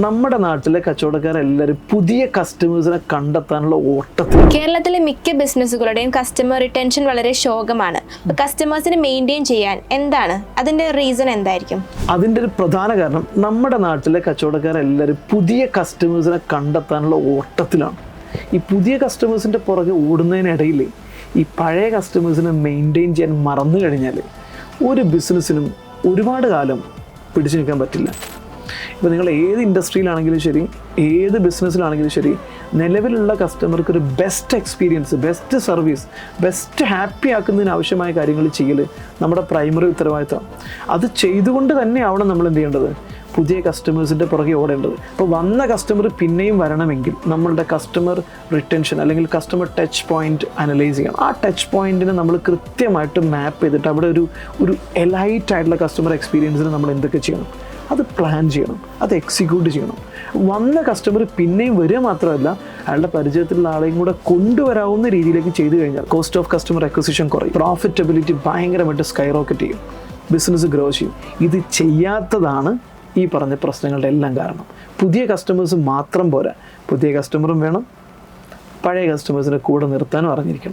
നമ്മുടെ നാട്ടിലെ കച്ചവടക്കാരെല്ലാവരും പുതിയ കസ്റ്റമേഴ്സിനെ കണ്ടെത്താനുള്ള ഓട്ടത്തിൽ. കേരളത്തിലെ മിക്ക ബിസിനസ്സുകളുടെയും കസ്റ്റമർ റിട്ടൻഷൻ വളരെ ശോകമാണ്. കസ്റ്റമേഴ്സിനെ മെയിൻറ്റെയിൻ ചെയ്യാൻ എന്താണ് അതിന്റെ റീസൺ എന്തായിരിക്കും? അതിൻ്റെ ഒരു പ്രധാന കാരണം നമ്മുടെ നാട്ടിലെ കച്ചവടക്കാരെല്ലാവരും പുതിയ കസ്റ്റമേഴ്സിനെ കണ്ടെത്താനുള്ള ഓട്ടത്തിലാണ്. ഈ പുതിയ കസ്റ്റമേഴ്സിൻ്റെ പുറകെ ഓടുന്നതിനിടയിൽ ഈ പഴയ കസ്റ്റമേഴ്സിനെ മെയിൻറ്റെയിൻ ചെയ്യാൻ മറന്നു കഴിഞ്ഞാൽ ഒരു ബിസിനസ്സിനും ഒരുപാട് കാലം പിടിച്ചു നിൽക്കാൻ പറ്റില്ല. ഇപ്പോൾ നിങ്ങൾ ഏത് ഇൻഡസ്ട്രിയിലാണെങ്കിലും ശരി, ഏത് ബിസിനസ്സിലാണെങ്കിലും ശരി, നിലവിലുള്ള കസ്റ്റമർക്ക് ഒരു best experience, best service, best happy ആക്കുന്നതിന് ആവശ്യമായ കാര്യങ്ങൾ ചെയ്യൽ നമ്മുടെ പ്രൈമറി ഉത്തരവാദിത്തം. അത് ചെയ്തുകൊണ്ട് തന്നെയാവണം നമ്മൾ എന്ത് ചെയ്യേണ്ടത്, പുതിയ കസ്റ്റമേഴ്സിൻ്റെ പുറകെ ഓടേണ്ടത്. അപ്പോൾ വന്ന കസ്റ്റമർ പിന്നെയും വരണമെങ്കിൽ നമ്മളുടെ കസ്റ്റമർ റിട്ടൻഷൻ അല്ലെങ്കിൽ കസ്റ്റമർ ടച്ച് പോയിന്റ് അനലൈസ് ചെയ്യണം. ആ ടച്ച് പോയിന്റിനെ നമ്മൾ കൃത്യമായിട്ട് മാപ്പ് ചെയ്തിട്ട് അവിടെ ഒരു എലൈറ്റ് ആയിട്ടുള്ള കസ്റ്റമർ എക്സ്പീരിയൻസിന് നമ്മൾ എന്തൊക്കെ ചെയ്യണം, അത് പ്ലാൻ ചെയ്യണം, അത് എക്സിക്യൂട്ട് ചെയ്യണം. വന്ന കസ്റ്റമർ പിന്നെയും വരിക മാത്രമല്ല, അയാളുടെ പരിചയത്തിലുള്ള ആളെയും കൂടെ കൊണ്ടുവരാവുന്ന രീതിയിലേക്ക് ചെയ്തു കഴിഞ്ഞാൽ കോസ്റ്റ് ഓഫ് കസ്റ്റമർ അക്വിസിഷൻ കുറയും, പ്രോഫിറ്റബിലിറ്റി ഭയങ്കരമായിട്ട് സ്കൈ റോക്കറ്റ് ചെയ്യും, ബിസിനസ് ഗ്രോ ചെയ്യും. ഇത് ചെയ്യാത്തതാണ് ഈ പറഞ്ഞ പ്രശ്നങ്ങളുടെ എല്ലാം കാരണം. പുതിയ കസ്റ്റമേഴ്സ് മാത്രം പോരാ, പുതിയ കസ്റ്റമറും വേണം, പഴയ കസ്റ്റമേഴ്സിനെ കൂടെ നിർത്താനും അറിഞ്ഞിരിക്കണം.